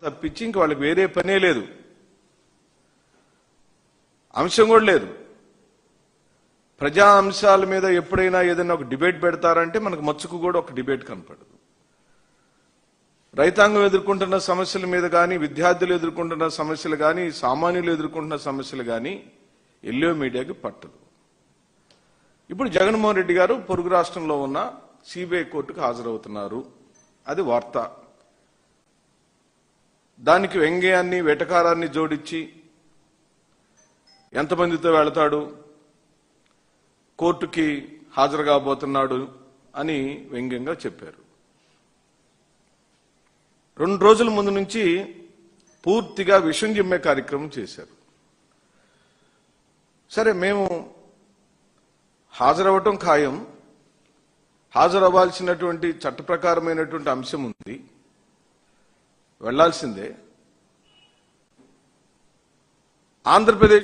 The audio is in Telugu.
తప్పించి ఇంక వాళ్ళకి వేరే పనే లేదు, అంశం కూడా లేదు. ప్రజా అంశాల మీద ఎప్పుడైనా ఏదైనా ఒక డిబేట్ పెడతారంటే మనకు మచ్చుకు కూడా ఒక డిబేట్ కనపడదు. రైతాంగం ఎదుర్కొంటున్న సమస్యల మీద కానీ, విద్యార్థులు ఎదుర్కొంటున్న సమస్యలు కానీ, సామాన్యులు ఎదుర్కొంటున్న సమస్యలు కానీ ఎల్లో మీడియాకి పట్టదు. ఇప్పుడు జగన్మోహన్ రెడ్డి గారు పొరుగు రాష్ట్రంలో ఉన్న సిబిఐ కోర్టుకు హాజరవుతున్నారు, అది వార్త. దానికి వ్యంగ్యాన్ని వెటకారాన్ని జోడించి ఎంతమందితో వెళతాడు, కోర్టుకి హాజరు కాబోతున్నాడు అని వ్యంగ్యంగా చెప్పారు. 2 రోజుల ముందు నుంచి పూర్తిగా విషం జిమ్మే కార్యక్రమం చేశారు. సరే, మేము హాజరవ్వటం ఖాయం, హాజరవ్వాల్సినటువంటి చట్ట ప్రకారమైనటువంటి అంశం ఉంది, వెళ్లాల్సిందే. ఆంధ్రప్రదేశ్